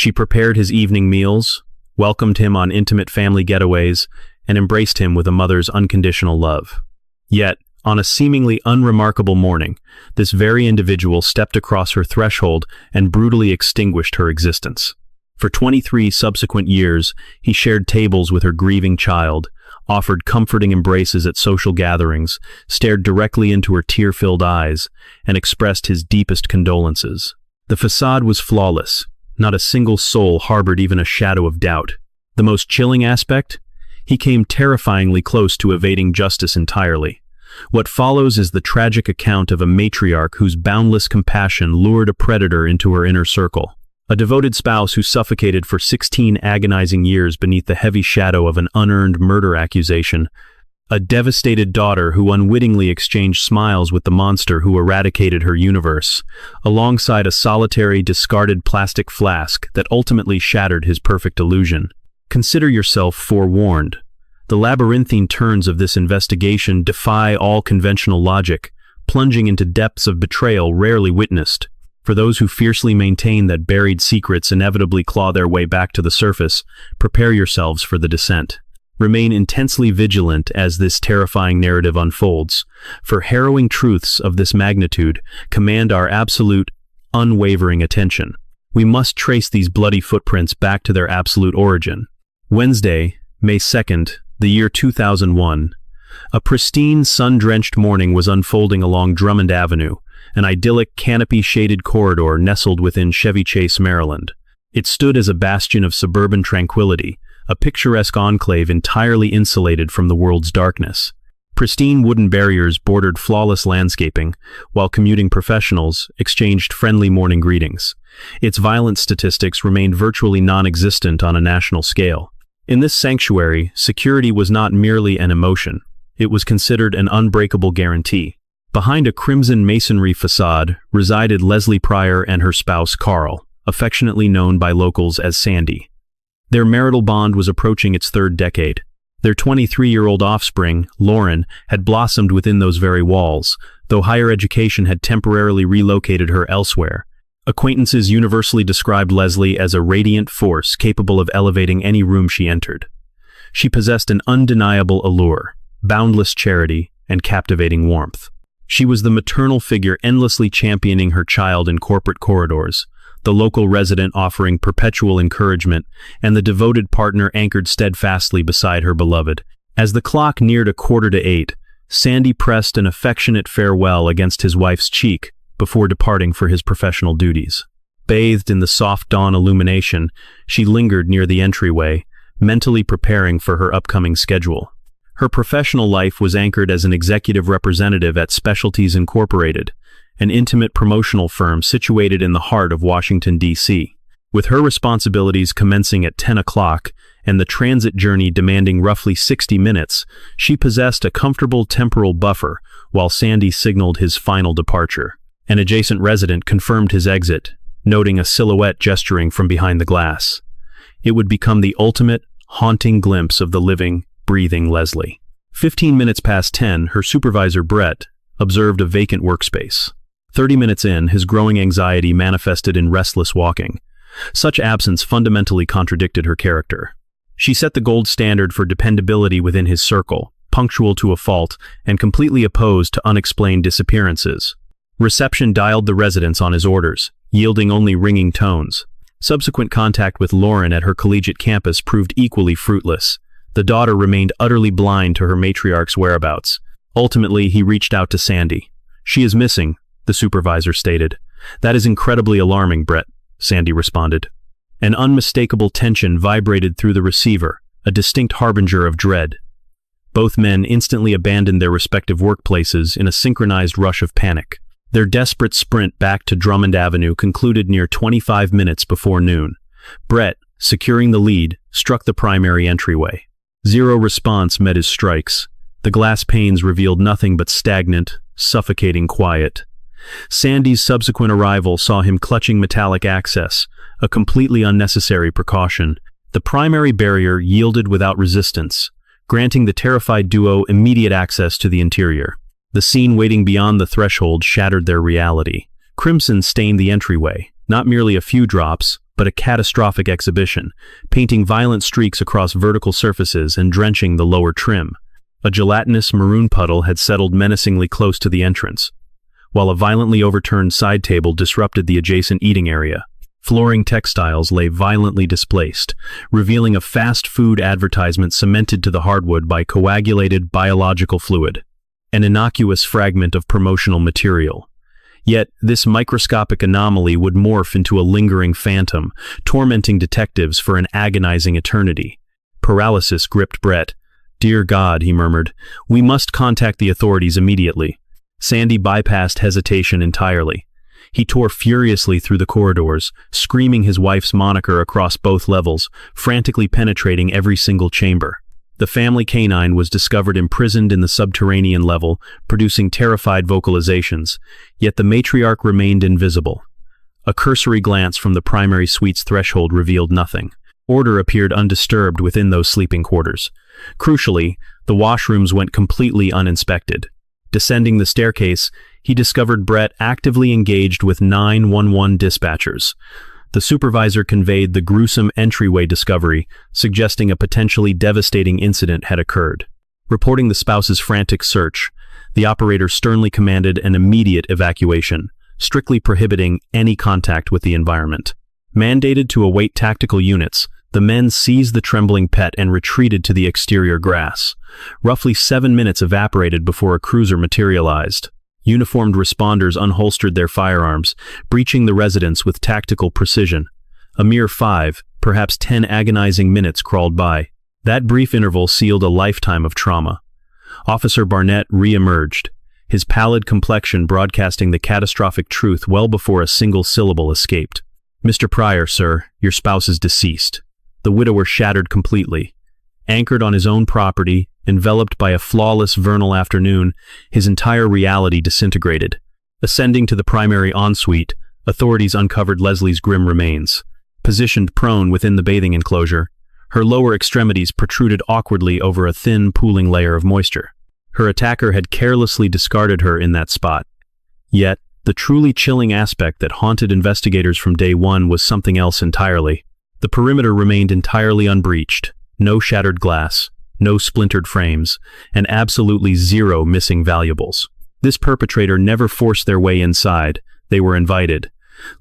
She prepared his evening meals, welcomed him on intimate family getaways, and embraced him with a mother's unconditional love. Yet, on a seemingly unremarkable morning, this very individual stepped across her threshold and brutally extinguished her existence. For 23 subsequent years, he shared tables with her grieving child, offered comforting embraces at social gatherings, stared directly into her tear-filled eyes, and expressed his deepest condolences. The facade was flawless. Not a single soul harbored even a shadow of doubt. The most chilling aspect? He came terrifyingly close to evading justice entirely. What follows is the tragic account of a matriarch whose boundless compassion lured a predator into her inner circle. A devoted spouse who suffocated for 16 agonizing years beneath the heavy shadow of an unearned murder accusation. A devastated daughter who unwittingly exchanged smiles with the monster who eradicated her universe, alongside a solitary, discarded plastic flask that ultimately shattered his perfect illusion. Consider yourself forewarned. The labyrinthine turns of this investigation defy all conventional logic, plunging into depths of betrayal rarely witnessed. For those who fiercely maintain that buried secrets inevitably claw their way back to the surface, prepare yourselves for the descent. Remain intensely vigilant as this terrifying narrative unfolds, for harrowing truths of this magnitude command our absolute, unwavering attention. We must trace these bloody footprints back to their absolute origin. Wednesday, May 2nd, the year 2001. A pristine, sun-drenched morning was unfolding along Drummond Avenue, an idyllic, canopy-shaded corridor nestled within Chevy Chase, Maryland. It stood as a bastion of suburban tranquility, a picturesque enclave entirely insulated from the world's darkness. Pristine wooden barriers bordered flawless landscaping, while commuting professionals exchanged friendly morning greetings. Its violence statistics remained virtually non-existent on a national scale. In this sanctuary, security was not merely an emotion. It was considered an unbreakable guarantee. Behind a crimson masonry facade resided Leslie Pryor and her spouse Carl, affectionately known by locals as Sandy. Their marital bond was approaching its third decade. Their 23-year-old offspring, Lauren, had blossomed within those very walls, though higher education had temporarily relocated her elsewhere. Acquaintances universally described Leslie as a radiant force capable of elevating any room she entered. She possessed an undeniable allure, boundless charity, and captivating warmth. She was the maternal figure endlessly championing her child in corporate corridors, the local resident offering perpetual encouragement, and the devoted partner anchored steadfastly beside her beloved. As the clock neared 7:45, Sandy pressed an affectionate farewell against his wife's cheek before departing for his professional duties. Bathed in the soft dawn illumination, she lingered near the entryway, mentally preparing for her upcoming schedule. Her professional life was anchored as an executive representative at Specialties Incorporated, an intimate promotional firm situated in the heart of Washington, D.C. With her responsibilities commencing at 10 o'clock and the transit journey demanding roughly 60 minutes, she possessed a comfortable temporal buffer while Sandy signaled his final departure. An adjacent resident confirmed his exit, noting a silhouette gesturing from behind the glass. It would become the ultimate, haunting glimpse of the living, breathing Leslie. 15 minutes past 10, her supervisor, Brett, observed a vacant workspace. 30 minutes in, his growing anxiety manifested in restless walking. Such absence fundamentally contradicted her character. She set the gold standard for dependability within his circle, punctual to a fault, and completely opposed to unexplained disappearances. Reception dialed the residence on his orders, yielding only ringing tones. Subsequent contact with Lauren at her collegiate campus proved equally fruitless. The daughter remained utterly blind to her matriarch's whereabouts. Ultimately, he reached out to Sandy. "She is missing," the supervisor stated. "That is incredibly alarming, Brett," Sandy responded. An unmistakable tension vibrated through the receiver, a distinct harbinger of dread. Both men instantly abandoned their respective workplaces in a synchronized rush of panic. Their desperate sprint back to Drummond Avenue concluded near 25 minutes before noon. Brett, securing the lead, struck the primary entryway. Zero response met his strikes. The glass panes revealed nothing but stagnant, suffocating quiet. Sandy's subsequent arrival saw him clutching metallic access, a completely unnecessary precaution. The primary barrier yielded without resistance, granting the terrified duo immediate access to the interior. The scene waiting beyond the threshold shattered their reality. Crimson stained the entryway, Not merely a few drops, but a catastrophic exhibition, painting violent streaks across vertical surfaces and drenching the lower trim. A gelatinous maroon puddle had settled menacingly close to the entrance, while a violently overturned side table disrupted the adjacent eating area. Flooring textiles lay violently displaced, revealing a fast food advertisement cemented to the hardwood by coagulated biological fluid, an innocuous fragment of promotional material. Yet, this microscopic anomaly would morph into a lingering phantom, tormenting detectives for an agonizing eternity. Paralysis gripped Brett. "Dear God," he murmured, "we must contact the authorities immediately." Sandy bypassed hesitation entirely. He tore furiously through the corridors, screaming his wife's moniker across both levels, frantically penetrating every single chamber. The family canine was discovered imprisoned in the subterranean level, producing terrified vocalizations, yet the matriarch remained invisible. A cursory glance from the primary suite's threshold revealed nothing. Order appeared undisturbed within those sleeping quarters. Crucially, the washrooms went completely uninspected. Descending the staircase, he discovered Brett actively engaged with 911 dispatchers. The supervisor conveyed the gruesome entryway discovery, suggesting a potentially devastating incident had occurred. Reporting the spouse's frantic search, the operator sternly commanded an immediate evacuation, strictly prohibiting any contact with the environment. Mandated to await tactical units, the men seized the trembling pet and retreated to the exterior grass. Roughly 7 minutes evaporated before a cruiser materialized. Uniformed responders unholstered their firearms, breaching the residence with tactical precision. A mere 5, perhaps 10 agonizing minutes crawled by. That brief interval sealed a lifetime of trauma. Officer Barnett re-emerged, his pallid complexion broadcasting the catastrophic truth well before a single syllable escaped. "Mr. Pryor, sir, your spouse is deceased." The widower shattered completely. Anchored on his own property, enveloped by a flawless vernal afternoon, his entire reality disintegrated. Ascending to the primary ensuite, authorities uncovered Leslie's grim remains. Positioned prone within the bathing enclosure, her lower extremities protruded awkwardly over a thin, pooling layer of moisture. Her attacker had carelessly discarded her in that spot. Yet, the truly chilling aspect that haunted investigators from day one was something else entirely. The perimeter remained entirely unbreached. No shattered glass, no splintered frames, and absolutely zero missing valuables. This perpetrator never forced their way inside. They were invited.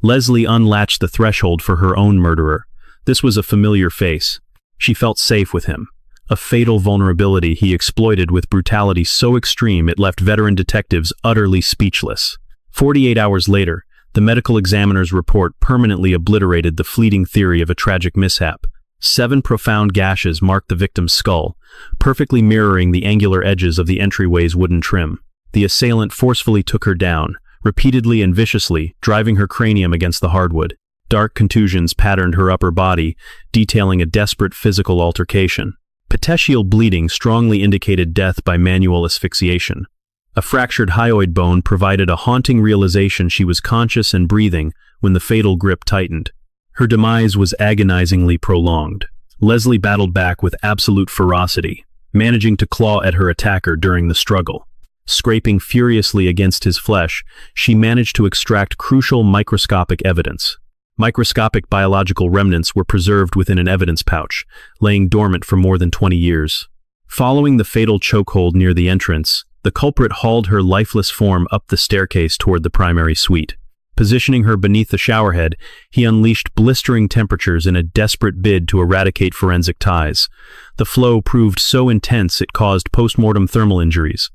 Leslie unlatched the threshold for her own murderer. This was a familiar face. She felt safe with him. A fatal vulnerability he exploited with brutality so extreme it left veteran detectives utterly speechless. 48 hours later, the medical examiner's report permanently obliterated the fleeting theory of a tragic mishap. 7 profound gashes marked the victim's skull, perfectly mirroring the angular edges of the entryway's wooden trim. The assailant forcefully took her down, repeatedly and viciously, driving her cranium against the hardwood. Dark contusions patterned her upper body, detailing a desperate physical altercation. Petechial bleeding strongly indicated death by manual asphyxiation. A fractured hyoid bone provided a haunting realization she was conscious and breathing when the fatal grip tightened. Her demise was agonizingly prolonged. Leslie battled back with absolute ferocity, managing to claw at her attacker during the struggle. Scraping furiously against his flesh, she managed to extract crucial microscopic evidence. Microscopic biological remnants were preserved within an evidence pouch, laying dormant for more than 20 years. Following the fatal chokehold near the entrance, the culprit hauled her lifeless form up the staircase toward the primary suite. Positioning her beneath the showerhead, he unleashed blistering temperatures in a desperate bid to eradicate forensic ties. The flow proved so intense it caused post-mortem thermal injuries.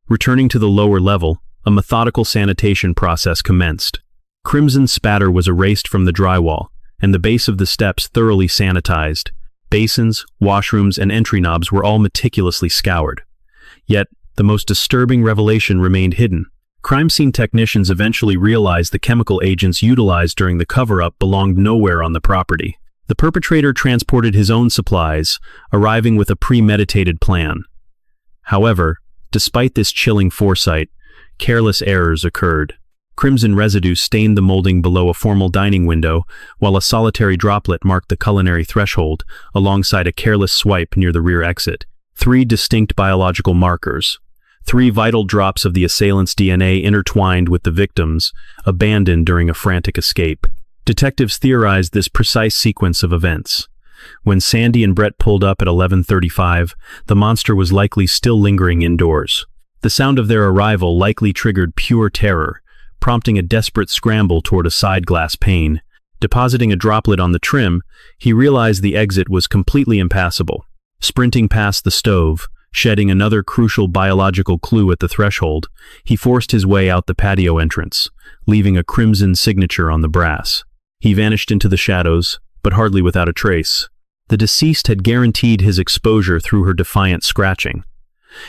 Returning to the lower level, a methodical sanitation process commenced. Crimson spatter was erased from the drywall, and the base of the steps thoroughly sanitized. Basins, washrooms, and entry knobs were all meticulously scoured. Yet, the most disturbing revelation remained hidden. Crime scene technicians eventually realized the chemical agents utilized during the cover-up belonged nowhere on the property. The perpetrator transported his own supplies, arriving with a premeditated plan. However, despite this chilling foresight, careless errors occurred. Crimson residue stained the molding below a formal dining window, while a solitary droplet marked the culinary threshold, alongside a careless swipe near the rear exit. 3 distinct biological markers. 3 vital drops of the assailant's DNA intertwined with the victim's, abandoned during a frantic escape. Detectives theorized this precise sequence of events. When Sandy and Brett pulled up at 11:35, the monster was likely still lingering indoors. The sound of their arrival likely triggered pure terror, prompting a desperate scramble toward a side glass pane. Depositing a droplet on the trim, he realized the exit was completely impassable. Sprinting past the stove, shedding another crucial biological clue at the threshold, he forced his way out the patio entrance, leaving a crimson signature on the brass. He vanished into the shadows, but hardly without a trace. The deceased had guaranteed his exposure through her defiant scratching.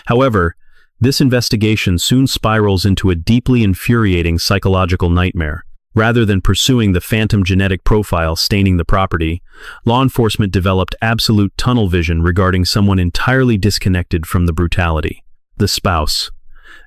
However, this investigation soon spirals into a deeply infuriating psychological nightmare. Rather than pursuing the phantom genetic profile staining the property, law enforcement developed absolute tunnel vision regarding someone entirely disconnected from the brutality: the spouse.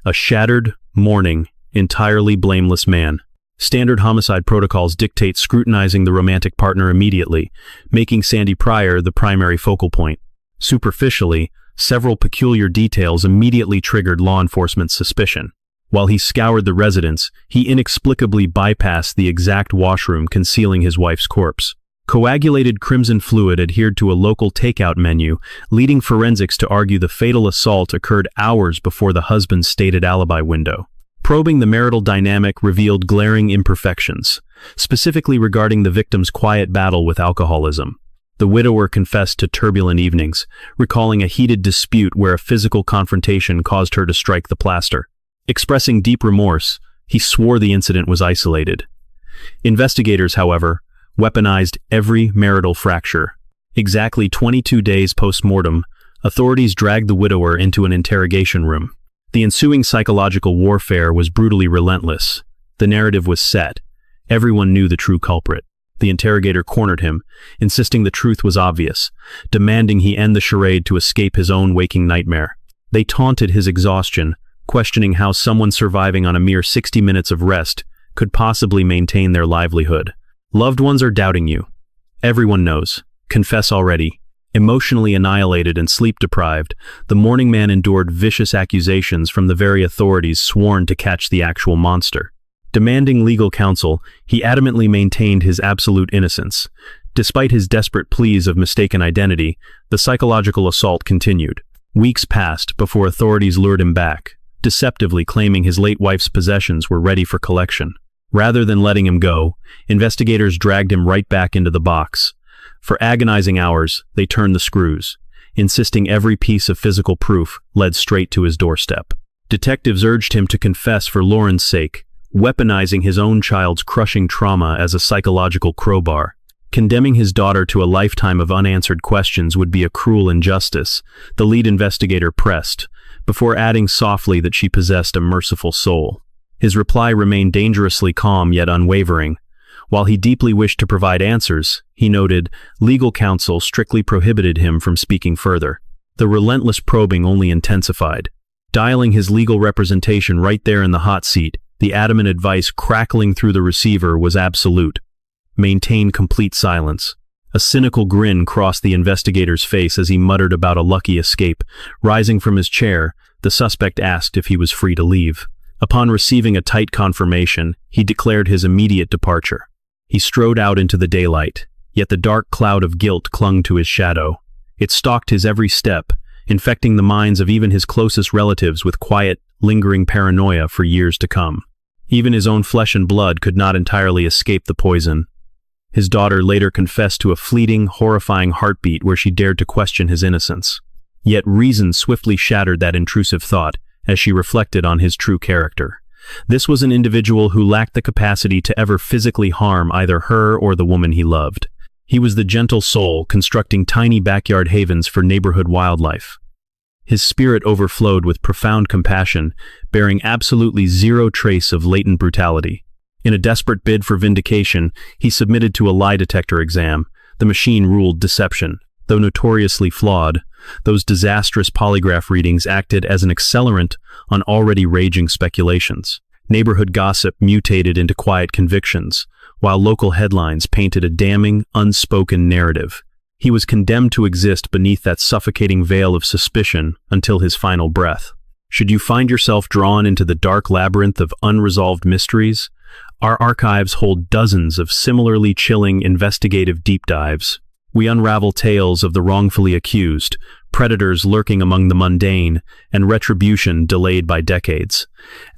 A shattered, mourning, entirely blameless man. Standard homicide protocols dictate scrutinizing the romantic partner immediately, making Sandy Pryor the primary focal point. Superficially, several peculiar details immediately triggered law enforcement's suspicion. While he scoured the residence, he inexplicably bypassed the exact washroom concealing his wife's corpse. Coagulated crimson fluid adhered to a local takeout menu, leading forensics to argue the fatal assault occurred hours before the husband's stated alibi window. Probing the marital dynamic revealed glaring imperfections, specifically regarding the victim's quiet battle with alcoholism. The widower confessed to turbulent evenings, recalling a heated dispute where a physical confrontation caused her to strike the plaster. Expressing deep remorse, he swore the incident was isolated. Investigators, however, weaponized every marital fracture. Exactly 22 days post-mortem, authorities dragged the widower into an interrogation room. The ensuing psychological warfare was brutally relentless. The narrative was set. Everyone knew the true culprit. The interrogator cornered him, insisting the truth was obvious, demanding he end the charade to escape his own waking nightmare. They taunted his exhaustion, questioning how someone surviving on a mere 60 minutes of rest could possibly maintain their livelihood. Loved ones are doubting you. Everyone knows. Confess already. Emotionally annihilated and sleep-deprived, the mourning man endured vicious accusations from the very authorities sworn to catch the actual monster. Demanding legal counsel, he adamantly maintained his absolute innocence. Despite his desperate pleas of mistaken identity, the psychological assault continued. Weeks passed before authorities lured him back, deceptively claiming his late wife's possessions were ready for collection. Rather than letting him go, investigators dragged him right back into the box. For agonizing hours, they turned the screws, insisting every piece of physical proof led straight to his doorstep. Detectives urged him to confess for Lauren's sake, weaponizing his own child's crushing trauma as a psychological crowbar. Condemning his daughter to a lifetime of unanswered questions would be a cruel injustice, the lead investigator pressed, before adding softly that she possessed a merciful soul. His reply remained dangerously calm yet unwavering. While he deeply wished to provide answers, he noted, legal counsel strictly prohibited him from speaking further. The relentless probing only intensified. Dialing his legal representation right there in the hot seat, the adamant advice crackling through the receiver was absolute. Maintain complete silence. A cynical grin crossed the investigator's face as he muttered about a lucky escape. Rising from his chair, the suspect asked if he was free to leave. Upon receiving a tight confirmation, he declared his immediate departure. He strode out into the daylight, yet the dark cloud of guilt clung to his shadow. It stalked his every step, infecting the minds of even his closest relatives with quiet, lingering paranoia for years to come. Even his own flesh and blood could not entirely escape the poison. His daughter later confessed to a fleeting, horrifying heartbeat where she dared to question his innocence. Yet reason swiftly shattered that intrusive thought as she reflected on his true character. This was an individual who lacked the capacity to ever physically harm either her or the woman he loved. He was the gentle soul constructing tiny backyard havens for neighborhood wildlife. His spirit overflowed with profound compassion, bearing absolutely zero trace of latent brutality. In a desperate bid for vindication, he submitted to a lie detector exam. The machine ruled deception. Though notoriously flawed, those disastrous polygraph readings acted as an accelerant on already raging speculations. Neighborhood gossip mutated into quiet convictions, while local headlines painted a damning, unspoken narrative. He was condemned to exist beneath that suffocating veil of suspicion until his final breath. Should you find yourself drawn into the dark labyrinth of unresolved mysteries, our archives hold dozens of similarly chilling investigative deep dives. We unravel tales of the wrongfully accused, predators lurking among the mundane, and retribution delayed by decades.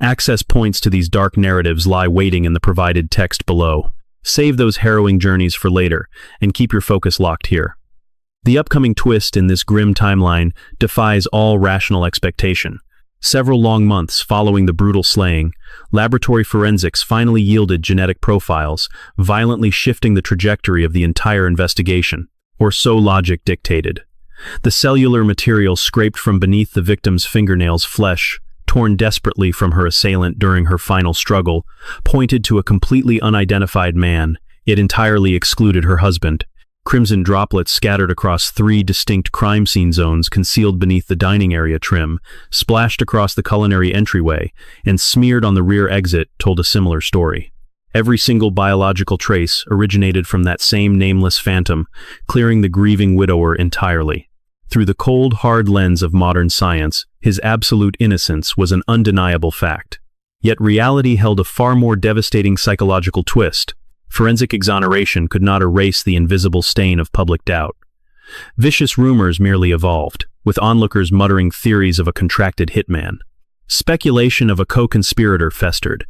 Access points to these dark narratives lie waiting in the provided text below. Save those harrowing journeys for later, and keep your focus locked here. The upcoming twist in this grim timeline defies all rational expectation. Several long months following the brutal slaying, laboratory forensics finally yielded genetic profiles, violently shifting the trajectory of the entire investigation, or so logic dictated. The cellular material scraped from beneath the victim's fingernails' flesh, torn desperately from her assailant during her final struggle, pointed to a completely unidentified man. It entirely excluded her husband. Crimson droplets scattered across 3 distinct crime scene zones concealed beneath the dining area trim, splashed across the culinary entryway, and smeared on the rear exit told a similar story. Every single biological trace originated from that same nameless phantom, clearing the grieving widower entirely. Through the cold, hard lens of modern science, his absolute innocence was an undeniable fact. Yet reality held a far more devastating psychological twist. Forensic exoneration could not erase the invisible stain of public doubt. Vicious rumors merely evolved, with onlookers muttering theories of a contracted hitman. Speculation of a co-conspirator festered.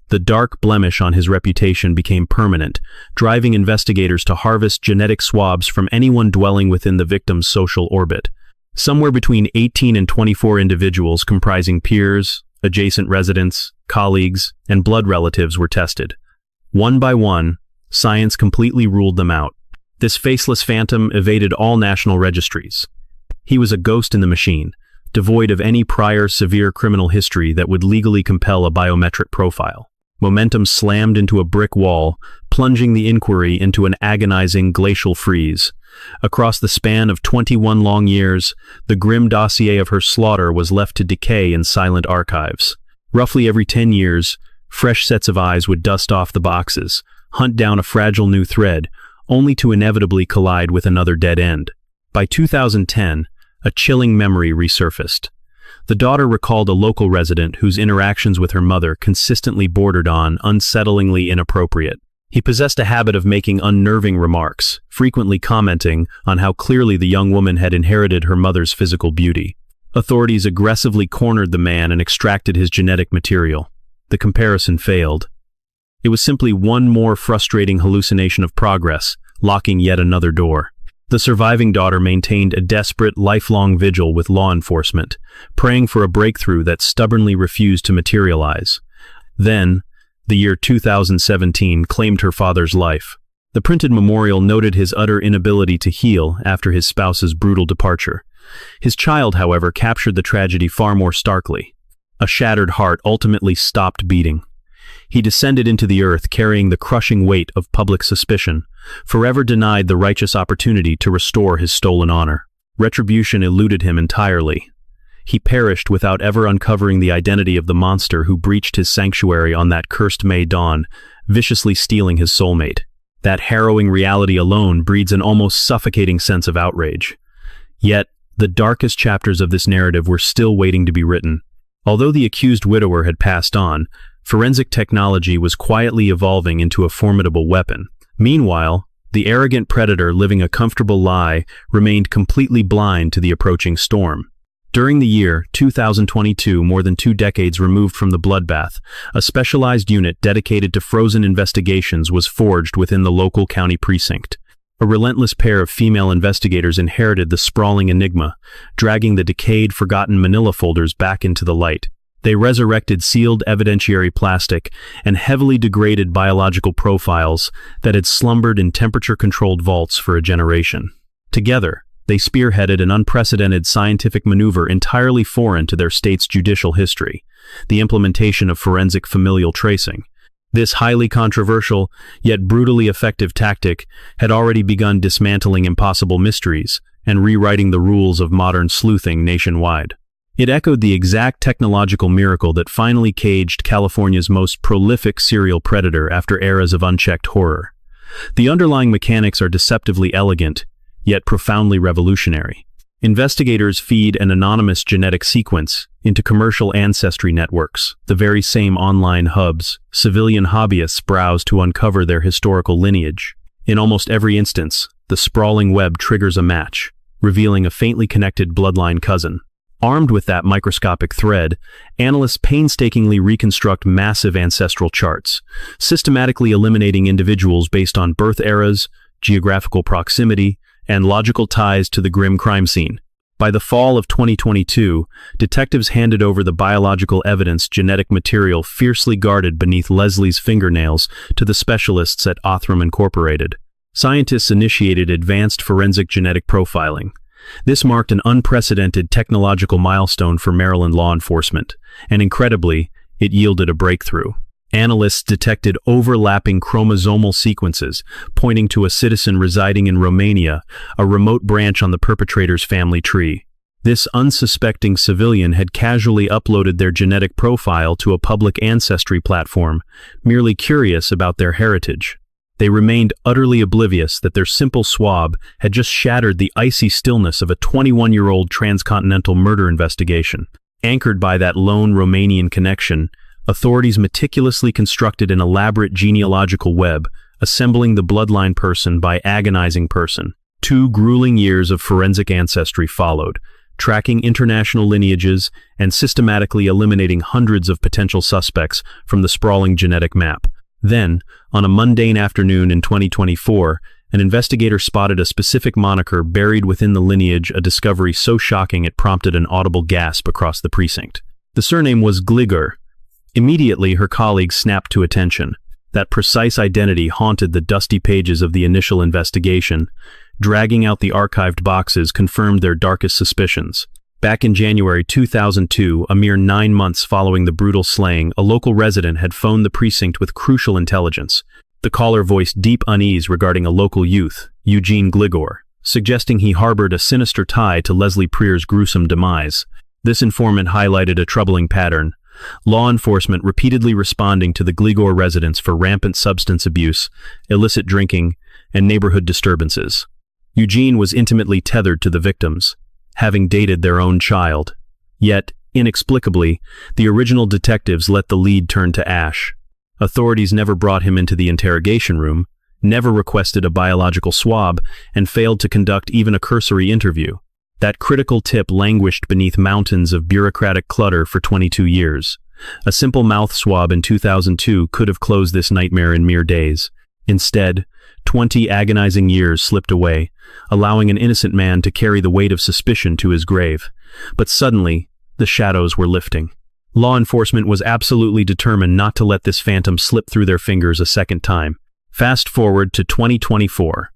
The dark blemish on his reputation became permanent, driving investigators to harvest genetic swabs from anyone dwelling within the victim's social orbit. Somewhere between 18 and 24 individuals comprising peers, adjacent residents, colleagues, and blood relatives were tested. One by one, science completely ruled them out. This faceless phantom evaded all national registries. He was a ghost in the machine, devoid of any prior severe criminal history that would legally compel a biometric profile. Momentum slammed into a brick wall, plunging the inquiry into an agonizing glacial freeze. Across the span of 21 long years, the grim dossier of her slaughter was left to decay in silent archives. Roughly every 10 years, fresh sets of eyes would dust off the boxes, hunt down a fragile new thread, only to inevitably collide with another dead end. By 2010, a chilling memory resurfaced. The daughter recalled a local resident whose interactions with her mother consistently bordered on unsettlingly inappropriate. He possessed a habit of making unnerving remarks, frequently commenting on how clearly the young woman had inherited her mother's physical beauty. Authorities aggressively cornered the man and extracted his genetic material. The comparison failed. It was simply one more frustrating hallucination of progress, locking yet another door. The surviving daughter maintained a desperate, lifelong vigil with law enforcement, praying for a breakthrough that stubbornly refused to materialize. Then, the year 2017 claimed her father's life. The printed memorial noted his utter inability to heal after his spouse's brutal departure. His child, however, captured the tragedy far more starkly. A shattered heart ultimately stopped beating. He descended into the earth carrying the crushing weight of public suspicion, forever denied the righteous opportunity to restore his stolen honor. Retribution eluded him entirely. He perished without ever uncovering the identity of the monster who breached his sanctuary on that cursed May dawn, viciously stealing his soulmate. That harrowing reality alone breeds an almost suffocating sense of outrage. Yet, the darkest chapters of this narrative were still waiting to be written. Although the accused widower had passed on, forensic technology was quietly evolving into a formidable weapon. Meanwhile, the arrogant predator living a comfortable lie remained completely blind to the approaching storm. During the year 2022, more than 2 decades removed from the bloodbath, a specialized unit dedicated to frozen investigations was forged within the local county precinct. A relentless pair of female investigators inherited the sprawling enigma, dragging the decayed, forgotten manila folders back into the light. They resurrected sealed evidentiary plastic and heavily degraded biological profiles that had slumbered in temperature-controlled vaults for a generation. Together, they spearheaded an unprecedented scientific maneuver entirely foreign to their state's judicial history, the implementation of forensic familial tracing. This highly controversial, yet brutally effective tactic had already begun dismantling impossible mysteries and rewriting the rules of modern sleuthing nationwide. It echoed the exact technological miracle that finally caged California's most prolific serial predator after eras of unchecked horror. The underlying mechanics are deceptively elegant, yet profoundly revolutionary. Investigators feed an anonymous genetic sequence into commercial ancestry networks, the very same online hubs civilian hobbyists browse to uncover their historical lineage. In almost every instance, the sprawling web triggers a match, revealing a faintly connected bloodline cousin. Armed with that microscopic thread, analysts painstakingly reconstruct massive ancestral charts, systematically eliminating individuals based on birth eras, geographical proximity, and logical ties to the grim crime scene. By the fall of 2022, detectives handed over the biological evidence genetic material fiercely guarded beneath Leslie's fingernails to the specialists at Othram Incorporated. Scientists initiated advanced forensic genetic profiling. This marked an unprecedented technological milestone for Maryland law enforcement, and incredibly, it yielded a breakthrough. Analysts detected overlapping chromosomal sequences, pointing to a citizen residing in Romania, a remote branch on the perpetrator's family tree. This unsuspecting civilian had casually uploaded their genetic profile to a public ancestry platform, merely curious about their heritage. They remained utterly oblivious that their simple swab had just shattered the icy stillness of a 21-year-old transcontinental murder investigation. Anchored by that lone Romanian connection, authorities meticulously constructed an elaborate genealogical web, assembling the bloodline person by agonizing person. 2 grueling years of forensic ancestry followed, tracking international lineages and systematically eliminating hundreds of potential suspects from the sprawling genetic map. Then, on a mundane afternoon in 2024, an investigator spotted a specific moniker buried within the lineage, a discovery so shocking it prompted an audible gasp across the precinct. The surname was Gligor. Immediately, her colleagues snapped to attention. That precise identity haunted the dusty pages of the initial investigation. Dragging out the archived boxes confirmed their darkest suspicions. Back in January 2002, a mere 9 months following the brutal slaying, a local resident had phoned the precinct with crucial intelligence. The caller voiced deep unease regarding a local youth, Eugene Gligor, suggesting he harbored a sinister tie to Leslie Preer's gruesome demise. This informant highlighted a troubling pattern. Law enforcement repeatedly responding to the Gligor residence for rampant substance abuse, illicit drinking, and neighborhood disturbances. Eugene was intimately tethered to the victims, having dated their own child. Yet, inexplicably, the original detectives let the lead turn to ash. Authorities never brought him into the interrogation room, never requested a biological swab, and failed to conduct even a cursory interview. That critical tip languished beneath mountains of bureaucratic clutter for 22 years. A simple mouth swab in 2002 could have closed this nightmare in mere days. Instead, 20 agonizing years slipped away, allowing an innocent man to carry the weight of suspicion to his grave. But suddenly, the shadows were lifting. Law enforcement was absolutely determined not to let this phantom slip through their fingers a second time. Fast forward to 2024.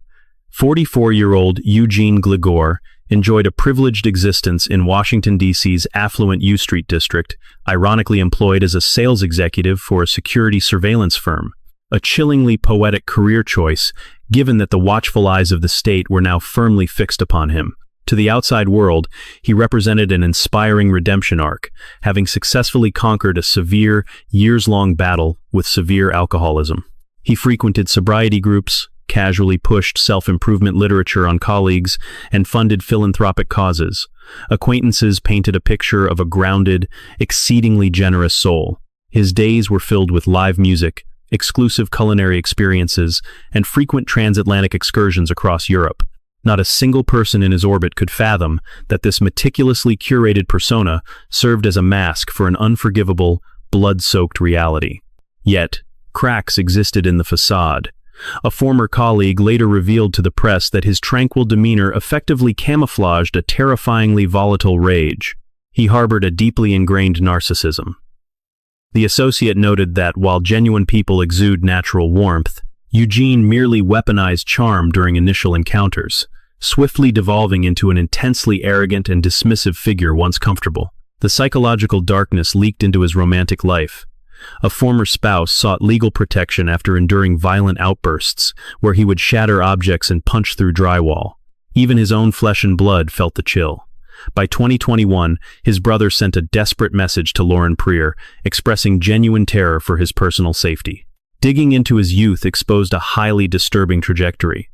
44-year-old Eugene Gligor enjoyed a privileged existence in Washington, D.C.'s affluent U Street district, ironically employed as a sales executive for a security surveillance firm. A chillingly poetic career choice, given that the watchful eyes of the state were now firmly fixed upon him. To the outside world, he represented an inspiring redemption arc, having successfully conquered a severe, years-long battle with severe alcoholism. He frequented sobriety groups, casually pushed self-improvement literature on colleagues, and funded philanthropic causes. Acquaintances painted a picture of a grounded, exceedingly generous soul. His days were filled with live music, exclusive culinary experiences, and frequent transatlantic excursions across Europe. Not a single person in his orbit could fathom that this meticulously curated persona served as a mask for an unforgivable, blood-soaked reality. Yet, cracks existed in the facade. A former colleague later revealed to the press that his tranquil demeanor effectively camouflaged a terrifyingly volatile rage. He harbored a deeply ingrained narcissism. The associate noted that while genuine people exude natural warmth, Eugene merely weaponized charm during initial encounters, swiftly devolving into an intensely arrogant and dismissive figure once comfortable. The psychological darkness leaked into his romantic life. A former spouse sought legal protection after enduring violent outbursts, where he would shatter objects and punch through drywall. Even his own flesh and blood felt the chill. By 2021, his brother sent a desperate message to Lauren Preer, expressing genuine terror for his personal safety. Digging into his youth exposed a highly disturbing trajectory.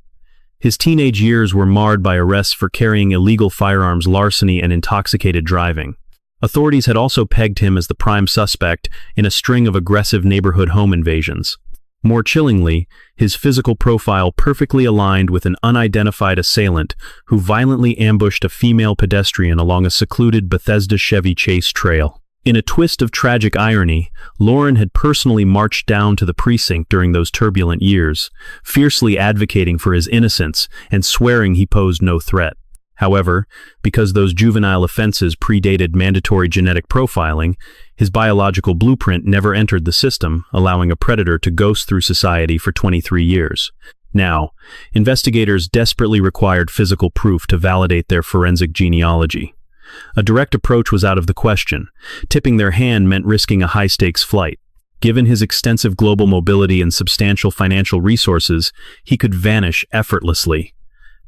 His teenage years were marred by arrests for carrying illegal firearms, larceny, and intoxicated driving. Authorities had also pegged him as the prime suspect in a string of aggressive neighborhood home invasions. More chillingly, his physical profile perfectly aligned with an unidentified assailant who violently ambushed a female pedestrian along a secluded Bethesda Chevy Chase trail. In a twist of tragic irony, Lauren had personally marched down to the precinct during those turbulent years, fiercely advocating for his innocence and swearing he posed no threat. However, because those juvenile offenses predated mandatory genetic profiling, his biological blueprint never entered the system, allowing a predator to ghost through society for 23 years. Now, investigators desperately required physical proof to validate their forensic genealogy. A direct approach was out of the question. Tipping their hand meant risking a high-stakes flight. Given his extensive global mobility and substantial financial resources, he could vanish effortlessly.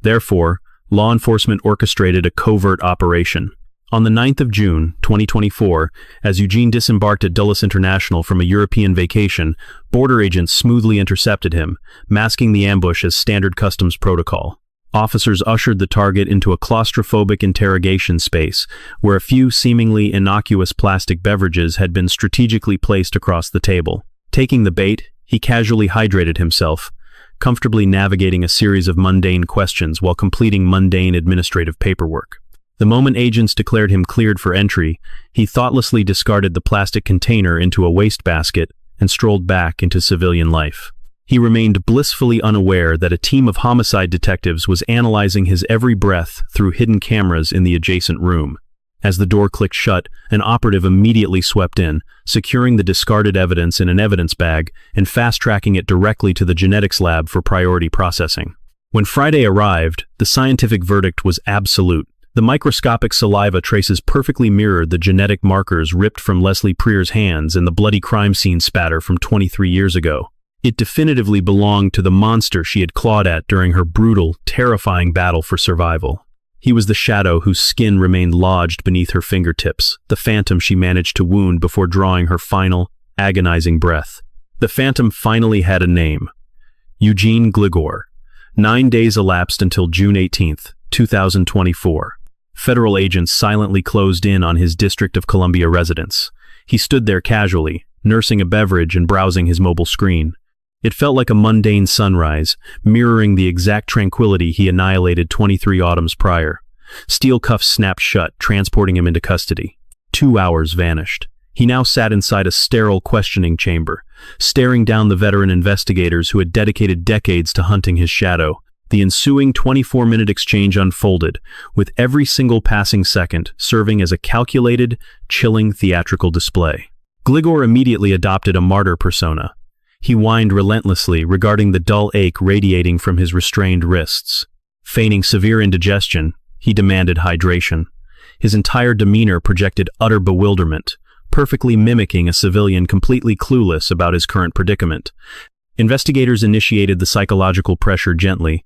Therefore, law enforcement orchestrated a covert operation. On the 9th of June, 2024, as Eugene disembarked at Dulles International from a European vacation, border agents smoothly intercepted him, masking the ambush as standard customs protocol. Officers ushered the target into a claustrophobic interrogation space, where a few seemingly innocuous plastic beverages had been strategically placed across the table. Taking the bait, he casually hydrated himself, comfortably navigating a series of mundane questions while completing mundane administrative paperwork. The moment agents declared him cleared for entry, he thoughtlessly discarded the plastic container into a wastebasket and strolled back into civilian life. He remained blissfully unaware that a team of homicide detectives was analyzing his every breath through hidden cameras in the adjacent room. As the door clicked shut, an operative immediately swept in, securing the discarded evidence in an evidence bag and fast-tracking it directly to the genetics lab for priority processing. When Friday arrived, the scientific verdict was absolute. The microscopic saliva traces perfectly mirrored the genetic markers ripped from Leslie Preer's hands and the bloody crime scene spatter from 23 years ago. It definitively belonged to the monster she had clawed at during her brutal, terrifying battle for survival. He was the shadow whose skin remained lodged beneath her fingertips, the phantom she managed to wound before drawing her final, agonizing breath. The phantom finally had a name: Eugene Gligor. 9 days elapsed until June 18, 2024. Federal agents silently closed in on his District of Columbia residence. He stood there casually, nursing a beverage and browsing his mobile screen. It felt like a mundane sunrise, mirroring the exact tranquility he annihilated 23 autumns prior. Steel cuffs snapped shut, transporting him into custody. 2 hours vanished. He now sat inside a sterile questioning chamber, staring down the veteran investigators who had dedicated decades to hunting his shadow. The ensuing 24-minute exchange unfolded, with every single passing second serving as a calculated, chilling theatrical display. Gligor immediately adopted a martyr persona. He whined relentlessly regarding the dull ache radiating from his restrained wrists. Feigning severe indigestion, he demanded hydration. His entire demeanor projected utter bewilderment, perfectly mimicking a civilian completely clueless about his current predicament. Investigators initiated the psychological pressure gently.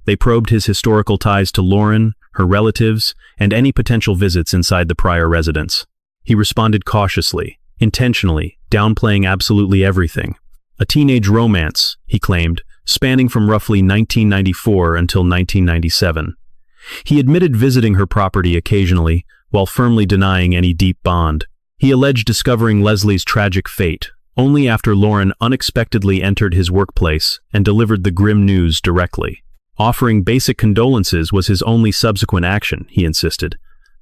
They probed his historical ties to Lauren, her relatives, and any potential visits inside the prior residence. He responded cautiously, intentionally, downplaying absolutely everything. A teenage romance, he claimed, spanning from roughly 1994 until 1997. He admitted visiting her property occasionally, while firmly denying any deep bond. He alleged discovering Leslie's tragic fate only after Lauren unexpectedly entered his workplace and delivered the grim news directly. Offering basic condolences was his only subsequent action, he insisted.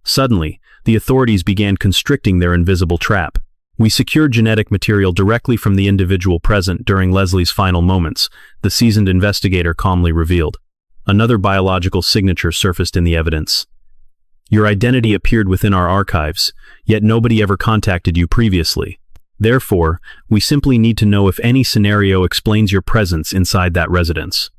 Suddenly, the authorities began constricting their invisible trap. We secured genetic material directly from the individual present during Leslie's final moments, the seasoned investigator calmly revealed. Another biological signature surfaced in the evidence. Your identity appeared within our archives, yet nobody ever contacted you previously. Therefore, we simply need to know if any scenario explains your presence inside that residence.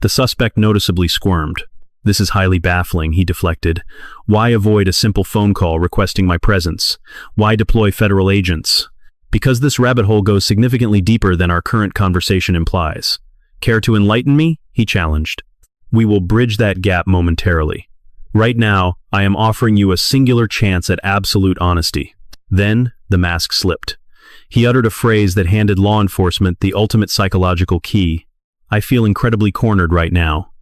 The suspect noticeably squirmed. This is highly baffling, he deflected. Why avoid a simple phone call requesting my presence? Why deploy federal agents? Because this rabbit hole goes significantly deeper than our current conversation implies. Care to enlighten me? He challenged. We will bridge that gap momentarily. Right now, I am offering you a singular chance at absolute honesty. Then, the mask slipped. He uttered a phrase that handed law enforcement the ultimate psychological key. I feel incredibly cornered right now.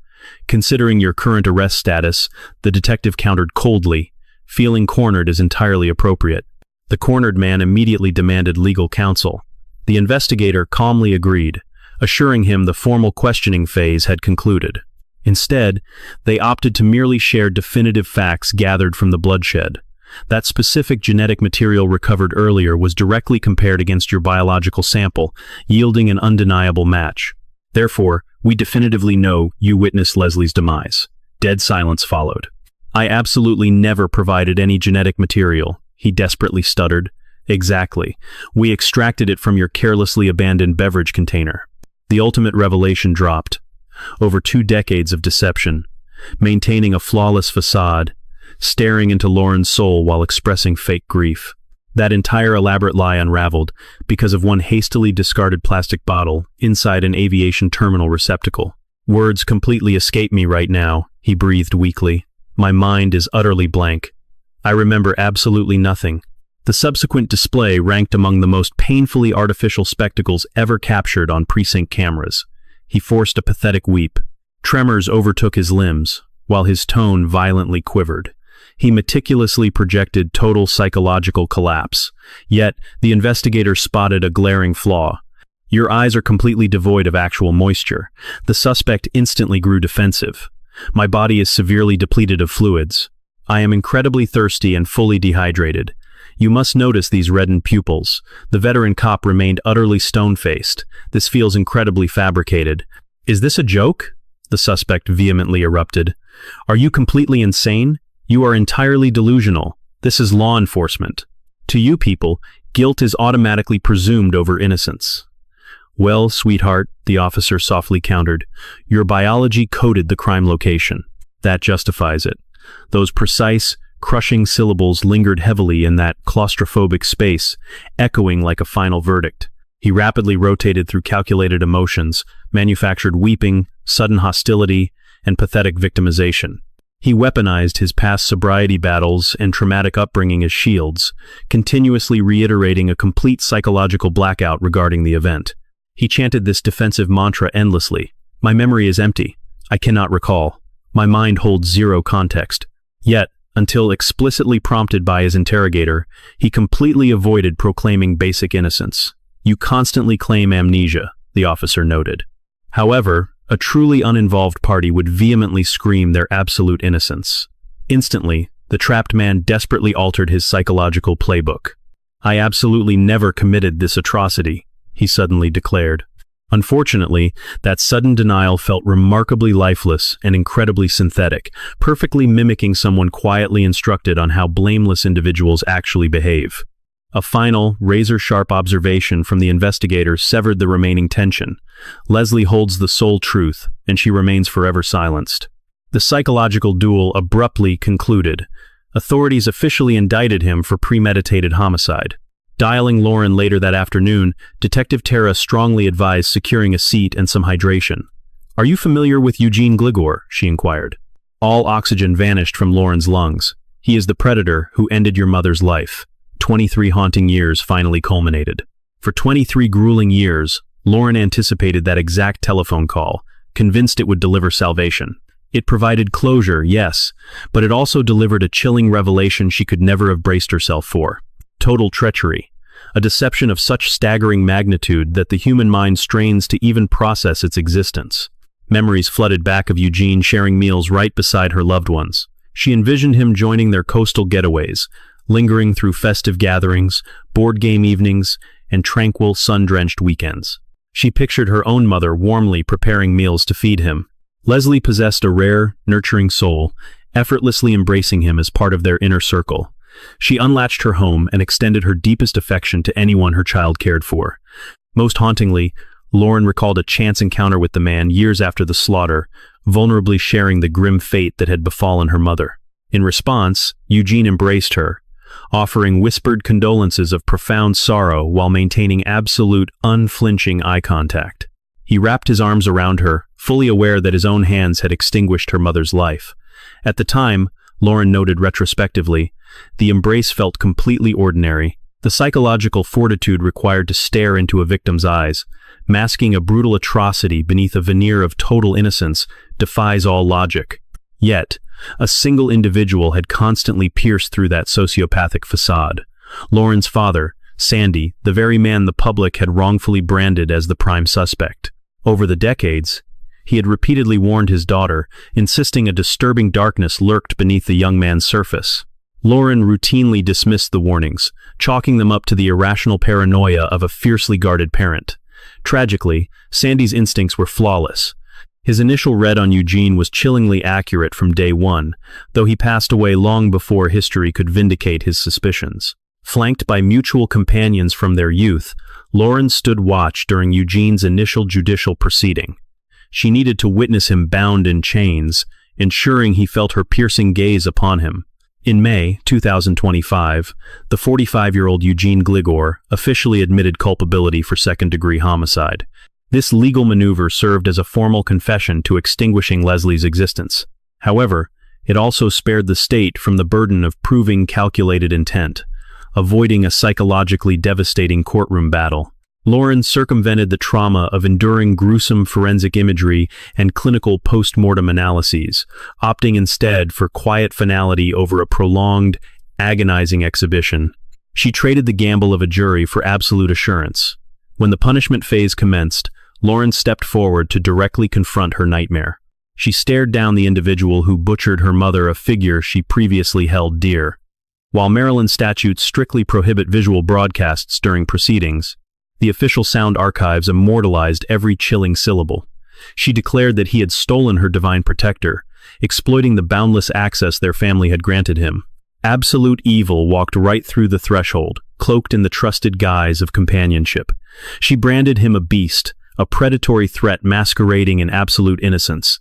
Considering your current arrest status, the detective countered coldly. Feeling cornered is entirely appropriate. The cornered man immediately demanded legal counsel. The investigator calmly agreed, assuring him the formal questioning phase had concluded. Instead, they opted to merely share definitive facts gathered from the bloodshed. That specific genetic material recovered earlier was directly compared against your biological sample, yielding an undeniable match. Therefore, we definitively know you witnessed Leslie's demise. Dead silence followed. I absolutely never provided any genetic material, he desperately stuttered. Exactly. We extracted it from your carelessly abandoned beverage container. The ultimate revelation dropped. Over 2 decades of deception, maintaining a flawless facade, staring into Lauren's soul while expressing fake grief. That entire elaborate lie unraveled because of one hastily discarded plastic bottle inside an aviation terminal receptacle. Words completely escape me right now, he breathed weakly. My mind is utterly blank. I remember absolutely nothing. The subsequent display ranked among the most painfully artificial spectacles ever captured on precinct cameras. He forced a pathetic weep. Tremors overtook his limbs, while his tone violently quivered. He meticulously projected total psychological collapse. Yet, the investigator spotted a glaring flaw. Your eyes are completely devoid of actual moisture. The suspect instantly grew defensive. My body is severely depleted of fluids. I am incredibly thirsty and fully dehydrated. You must notice these reddened pupils. The veteran cop remained utterly stone-faced. This feels incredibly fabricated. Is this a joke? The suspect vehemently erupted. Are you completely insane? You are entirely delusional. This is law enforcement. To you people, guilt is automatically presumed over innocence. Well, sweetheart, the officer softly countered, your biology coded the crime location. That justifies it. Those precise, crushing syllables lingered heavily in that claustrophobic space, echoing like a final verdict. He rapidly rotated through calculated emotions, manufactured weeping, sudden hostility, and pathetic victimization. He weaponized his past sobriety battles and traumatic upbringing as shields, continuously reiterating a complete psychological blackout regarding the event. He chanted this defensive mantra endlessly. My memory is empty. I cannot recall. My mind holds zero context. Yet, until explicitly prompted by his interrogator, he completely avoided proclaiming basic innocence. You constantly claim amnesia, the officer noted. However, a truly uninvolved party would vehemently scream their absolute innocence. Instantly, the trapped man desperately altered his psychological playbook. I absolutely never committed this atrocity, he suddenly declared. Unfortunately, that sudden denial felt remarkably lifeless and incredibly synthetic, perfectly mimicking someone quietly instructed on how blameless individuals actually behave. A final, razor-sharp observation from the investigator severed the remaining tension. Leslie holds the sole truth, and she remains forever silenced. The psychological duel abruptly concluded. Authorities officially indicted him for premeditated homicide. Dialing Lauren later that afternoon, Detective Tara strongly advised securing a seat and some hydration. Are you familiar with Eugene Gligor? She inquired. All oxygen vanished from Lauren's lungs. He is the predator who ended your mother's life. 23 haunting years finally culminated. For 23 grueling years, Lauren anticipated that exact telephone call, convinced it would deliver salvation. It provided closure, yes, but it also delivered a chilling revelation she could never have braced herself for. Total treachery, a deception of such staggering magnitude that the human mind strains to even process its existence. Memories flooded back of Eugene sharing meals right beside her loved ones. She envisioned him joining their coastal getaways, lingering through festive gatherings, board game evenings, and tranquil, sun-drenched weekends. She pictured her own mother warmly preparing meals to feed him. Leslie possessed a rare, nurturing soul, effortlessly embracing him as part of their inner circle. She unlatched her home and extended her deepest affection to anyone her child cared for. Most hauntingly, Lauren recalled a chance encounter with the man years after the slaughter, vulnerably sharing the grim fate that had befallen her mother. In response, Eugene embraced her, offering whispered condolences of profound sorrow while maintaining absolute, unflinching eye contact. He wrapped his arms around her, fully aware that his own hands had extinguished her mother's life. At the time, Lauren noted retrospectively, the embrace felt completely ordinary. The psychological fortitude required to stare into a victim's eyes, masking a brutal atrocity beneath a veneer of total innocence, defies all logic. Yet, a single individual had constantly pierced through that sociopathic facade. Lauren's father, Sandy, the very man the public had wrongfully branded as the prime suspect. Over the decades, he had repeatedly warned his daughter, insisting a disturbing darkness lurked beneath the young man's surface. Lauren routinely dismissed the warnings, chalking them up to the irrational paranoia of a fiercely guarded parent. Tragically, Sandy's instincts were flawless. His initial read on Eugene was chillingly accurate from day one, though he passed away long before history could vindicate his suspicions. Flanked by mutual companions from their youth, Lauren stood watch during Eugene's initial judicial proceeding. She needed to witness him bound in chains, ensuring he felt her piercing gaze upon him. In May 2025, the 45-year-old Eugene Gligor officially admitted culpability for second-degree homicide. This legal maneuver served as a formal confession to extinguishing Leslie's existence. However, it also spared the state from the burden of proving calculated intent, avoiding a psychologically devastating courtroom battle. Lauren circumvented the trauma of enduring gruesome forensic imagery and clinical post-mortem analyses, opting instead for quiet finality over a prolonged, agonizing exhibition. She traded the gamble of a jury for absolute assurance. When the punishment phase commenced, Lauren stepped forward to directly confront her nightmare. She stared down the individual who butchered her mother, a figure she previously held dear. While Maryland statutes strictly prohibit visual broadcasts during proceedings, the official sound archives immortalized every chilling syllable. She declared that he had stolen her divine protector, exploiting the boundless access their family had granted him. Absolute evil walked right through the threshold, cloaked in the trusted guise of companionship. She branded him a beast, a predatory threat masquerading in absolute innocence.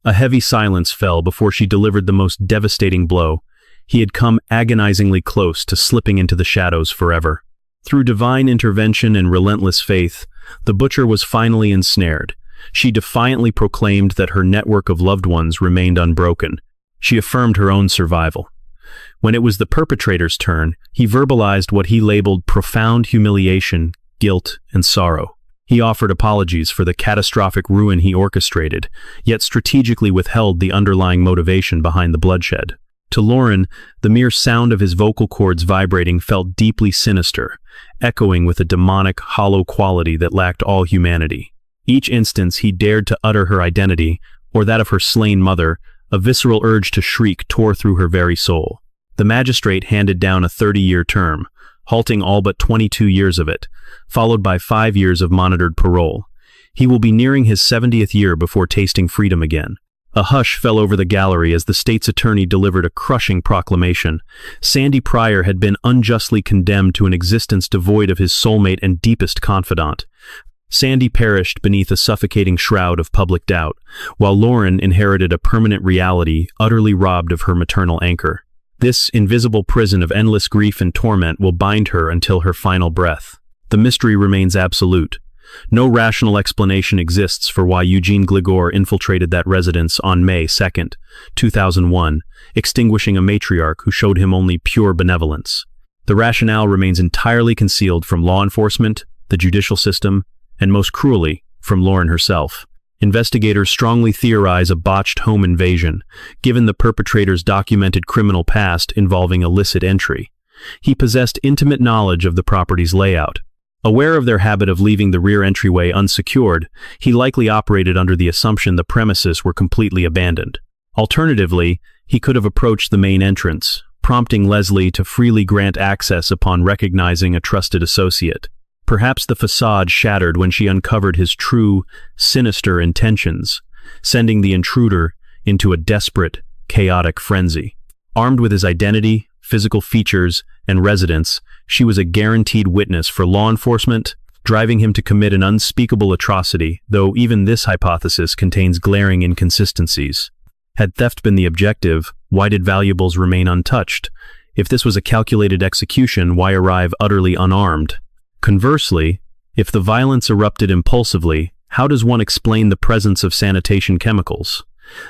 A heavy silence fell before she delivered the most devastating blow. He had come agonizingly close to slipping into the shadows forever. Through divine intervention and relentless faith, the butcher was finally ensnared. She defiantly proclaimed that her network of loved ones remained unbroken. She affirmed her own survival. When it was the perpetrator's turn, he verbalized what he labeled profound humiliation, guilt, and sorrow. He offered apologies for the catastrophic ruin he orchestrated, yet strategically withheld the underlying motivation behind the bloodshed. To Lauren, the mere sound of his vocal cords vibrating felt deeply sinister, echoing with a demonic, hollow quality that lacked all humanity. Each instance he dared to utter her identity, or that of her slain mother, a visceral urge to shriek tore through her very soul. The magistrate handed down a 30-year term, halting all but 22 years of it, followed by 5 years of monitored parole. He will be nearing his 70th year before tasting freedom again. A hush fell over the gallery as the state's attorney delivered a crushing proclamation. Sandy Pryor had been unjustly condemned to an existence devoid of his soulmate and deepest confidant. Sandy perished beneath a suffocating shroud of public doubt, while Lauren inherited a permanent reality utterly robbed of her maternal anchor. This invisible prison of endless grief and torment will bind her until her final breath. The mystery remains absolute. No rational explanation exists for why Eugene Gligor infiltrated that residence on May 2, 2001, extinguishing a matriarch who showed him only pure benevolence. The rationale remains entirely concealed from law enforcement, the judicial system, and most cruelly, from Lauren herself. Investigators strongly theorize a botched home invasion, given the perpetrator's documented criminal past involving illicit entry. He possessed intimate knowledge of the property's layout. Aware of their habit of leaving the rear entryway unsecured, he likely operated under the assumption the premises were completely abandoned. Alternatively, he could have approached the main entrance, prompting Leslie to freely grant access upon recognizing a trusted associate. Perhaps the facade shattered when she uncovered his true, sinister intentions, sending the intruder into a desperate, chaotic frenzy. Armed with his identity, physical features, and residence, she was a guaranteed witness for law enforcement, driving him to commit an unspeakable atrocity, though even this hypothesis contains glaring inconsistencies. Had theft been the objective, why did valuables remain untouched? If this was a calculated execution, why arrive utterly unarmed? Conversely, if the violence erupted impulsively, how does one explain the presence of sanitation chemicals?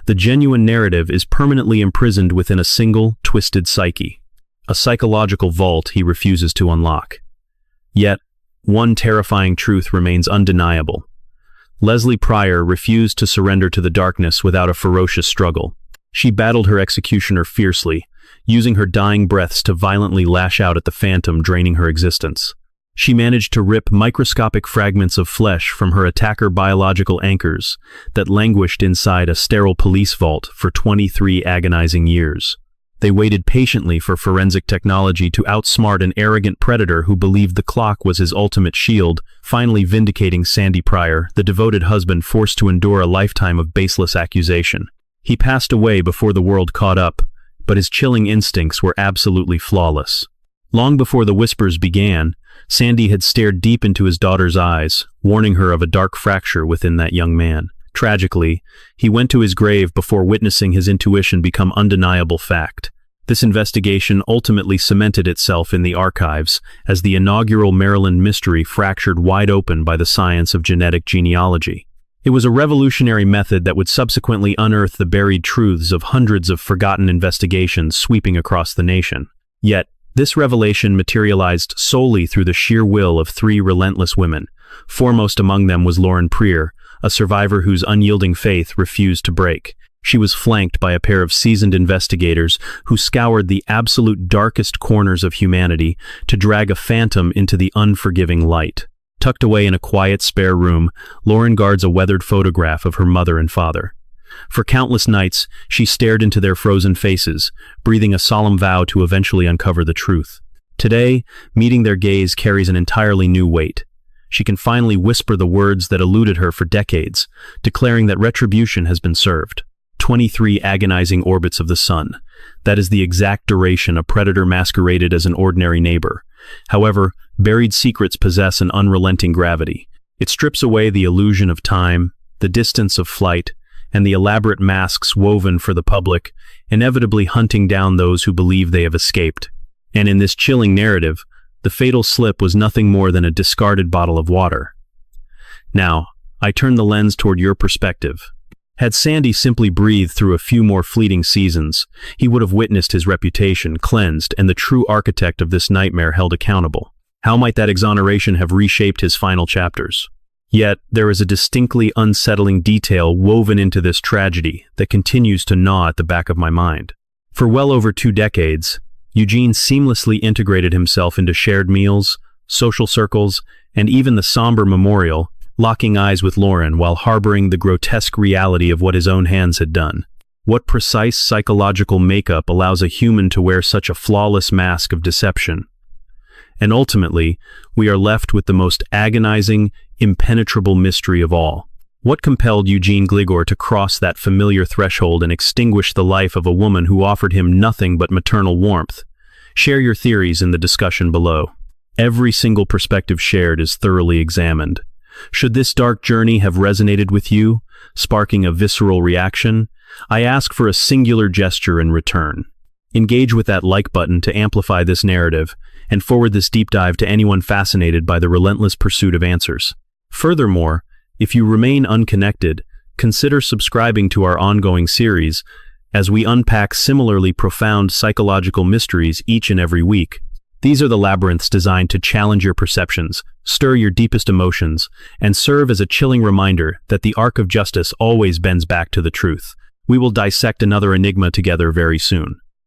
The genuine narrative is permanently imprisoned within a single, twisted psyche, a psychological vault he refuses to unlock. Yet, one terrifying truth remains undeniable. Leslie Pryor refused to surrender to the darkness without a ferocious struggle. She battled her executioner fiercely, using her dying breaths to violently lash out at the phantom draining her existence. She managed to rip microscopic fragments of flesh from her attacker biological anchors that languished inside a sterile police vault for 23 agonizing years. They waited patiently for forensic technology to outsmart an arrogant predator who believed the clock was his ultimate shield, finally vindicating Sandy Pryor, the devoted husband forced to endure a lifetime of baseless accusation. He passed away before the world caught up, but his chilling instincts were absolutely flawless. Long before the whispers began, Sandy had stared deep into his daughter's eyes, warning her of a dark fracture within that young man. Tragically, he went to his grave before witnessing his intuition become undeniable fact. This investigation ultimately cemented itself in the archives as the inaugural Maryland mystery fractured wide open by the science of genetic genealogy. It was a revolutionary method that would subsequently unearth the buried truths of hundreds of forgotten investigations sweeping across the nation. Yet, this revelation materialized solely through the sheer will of three relentless women. Foremost among them was Lauren Pryor, a survivor whose unyielding faith refused to break. She was flanked by a pair of seasoned investigators who scoured the absolute darkest corners of humanity to drag a phantom into the unforgiving light. Tucked away in a quiet spare room, Lauren guards a weathered photograph of her mother and father. For countless nights, she stared into their frozen faces, breathing a solemn vow to eventually uncover the truth. Today, meeting their gaze carries an entirely new weight. She can finally whisper the words that eluded her for decades, declaring that retribution has been served. 23 agonizing orbits of the sun. That is the exact duration a predator masqueraded as an ordinary neighbor. However, buried secrets possess an unrelenting gravity. It strips away the illusion of time, the distance of flight, and the elaborate masks woven for the public, inevitably hunting down those who believe they have escaped. And in this chilling narrative, the fatal slip was nothing more than a discarded bottle of water. Now, I turn the lens toward your perspective. Had Sandy simply breathed through a few more fleeting seasons, he would have witnessed his reputation cleansed and the true architect of this nightmare held accountable. How might that exoneration have reshaped his final chapters? Yet, there is a distinctly unsettling detail woven into this tragedy that continues to gnaw at the back of my mind. For well over 2 decades, Eugene seamlessly integrated himself into shared meals, social circles, and even the somber memorial, locking eyes with Lauren while harboring the grotesque reality of what his own hands had done. What precise psychological makeup allows a human to wear such a flawless mask of deception? And ultimately, we are left with the most agonizing, impenetrable mystery of all. What compelled Eugene Gligor to cross that familiar threshold and extinguish the life of a woman who offered him nothing but maternal warmth? Share your theories in the discussion below. Every single perspective shared is thoroughly examined. Should this dark journey have resonated with you, sparking a visceral reaction, I ask for a singular gesture in return. Engage with that like button to amplify this narrative, and forward this deep dive to anyone fascinated by the relentless pursuit of answers. Furthermore, if you remain unconnected, consider subscribing to our ongoing series as we unpack similarly profound psychological mysteries each and every week. These are the labyrinths designed to challenge your perceptions, stir your deepest emotions, and serve as a chilling reminder that the arc of justice always bends back to the truth. We will dissect another enigma together very soon.